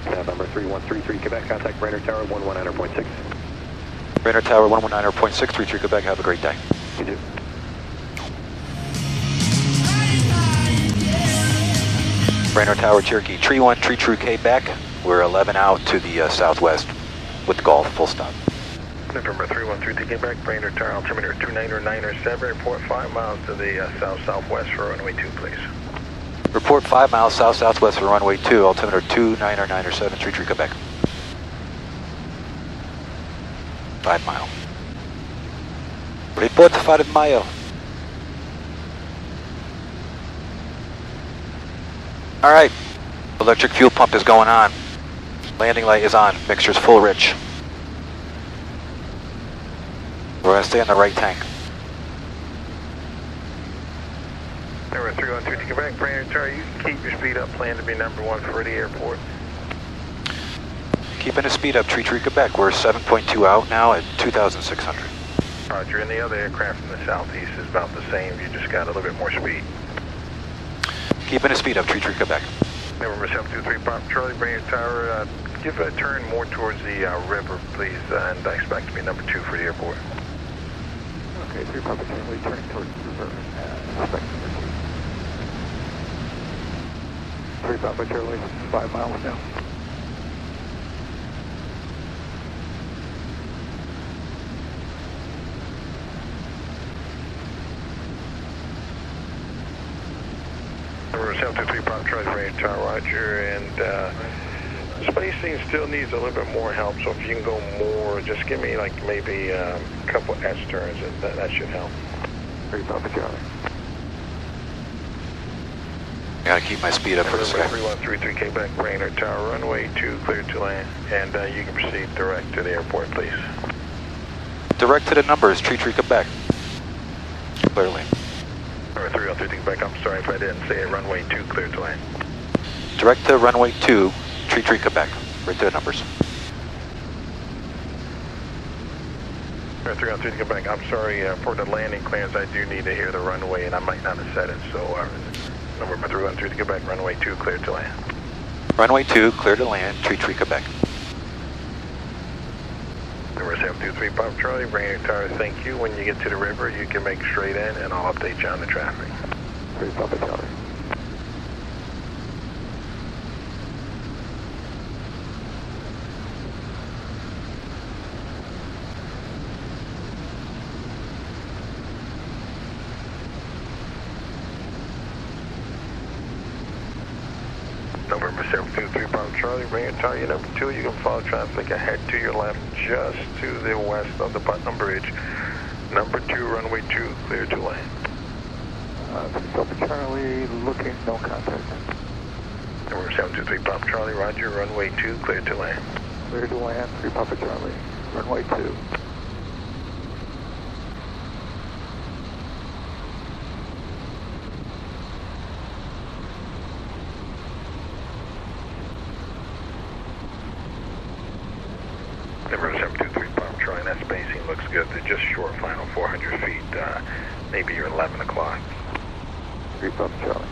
Number 3133 Quebec, contact Brainard Tower 119.6. Brainard Tower 119.6, 33 Quebec, have a great day. You do. Brainard Tower, Cherokee, tree 1, tree true Quebec. We're 11 out to the southwest with the Golf, full stop. November 313 Quebec, Brainard Tower, altimeter 29907, report 5 miles to the south-southwest for runway 2, please. Report 5 miles south-southwest for runway 2, altimeter 29907, tree tree Quebec. 5 mile. Report 5 mile. All right, electric fuel pump is going on. Landing light is on, mixture's full rich. We're gonna stay in the right tank. Number 313 Quebec, Brainard Tower, you can keep your speed up, plan to be number 1 for the airport. Keeping the speed up, tree tree Quebec. We're 7.2 out now at 2,600. Roger, and the other aircraft from the southeast is about the same, you just got a little bit more speed. Keeping the speed up, tree tree Quebec. November 723 Pop Charlie, Brainard Tower, give a turn more towards the river, please, and I expect to be number 2 for the airport. Okay, 3 Papa Charlie, turning towards the river, expect number 2. 3 Papa Charlie, 5 miles now. Number 723 Pop Charlie, Brainard Tower, Roger, and spacing still needs a little bit more help, so if you can go more, just give me like maybe a couple S turns, and that should help. 3 Papa Charlie. I gotta keep my speed up for the sky. 3133 Quebec, Brainard Tower, runway 2, clear to land, and you can proceed direct to the airport, please. Direct to the numbers, tree tree Quebec. Clearly. Number 313 Quebec, I'm sorry if I didn't say it, runway 2, clear to land. Direct to runway 2, tree tree Quebec. Right to the numbers. Number 313 Quebec, I'm sorry, for the landing clearance, I do need to hear the runway, and I might not have said it, so number 313 Quebec, runway 2, clear to land. Runway 2, clear to land, tree tree Quebec. Number 723 Pop Charlie, Brainard Tower, thank you. When you get to the river, you can make straight in, and I'll update you on the traffic. 3 Papa Charlie. November 723 Pop Charlie, Brainard Tower, you're number 2. You can follow traffic ahead to your left, just to the west of the Putnam Bridge. Number 2, runway 2, clear to land. 3 Papa Charlie, looking, no contact. Number 723 Pop Charlie, roger, runway 2, clear to land. Clear to land, 3 Papa Charlie, runway 2. Number 723 Pop Charlie, that spacing looks good. They're just short, final 400 feet, maybe you're 11 o'clock. 3 Papa Charlie.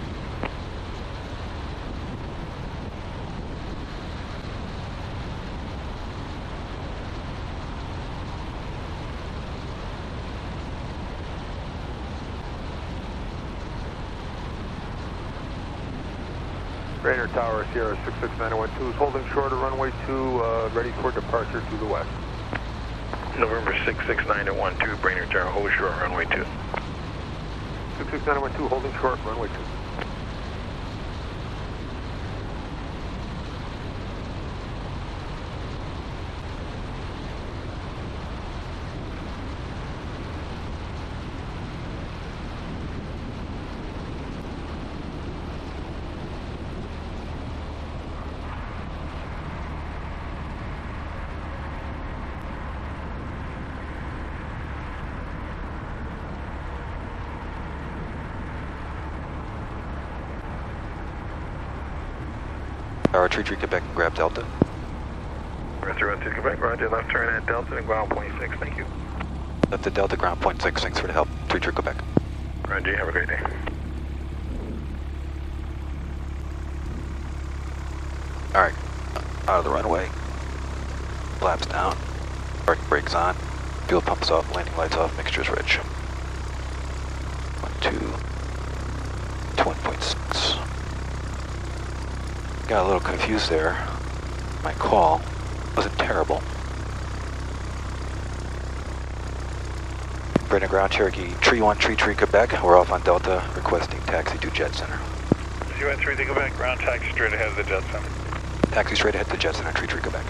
Brainard Tower, Sierra 66912 is holding short of runway 2, ready for departure to the west. November 66912, Brainard Tower, hold short, runway 2. 66912 holding short, runway 2. Tower, tree tree Quebec, grab Delta. Number 312 Quebec, roger, left turn at Delta and ground point 6, thank you. Left to Delta, ground point 6, thanks for the help. Tree tree Quebec. Roger, have a great day. Alright, Out of the runway. Flaps down. Park brakes on. Fuel pumps off, landing lights off, mixtures rich. 1, 2, to 1.6. Got a little confused there. My call wasn't terrible. Brainard ground, Cherokee, Tree 1, Tree, Quebec. We're off on Delta, requesting taxi to Jet Center. You went 3 to Quebec, ground taxi straight ahead of the Jet Center. Taxi straight ahead to Jet Center, Tree, Quebec.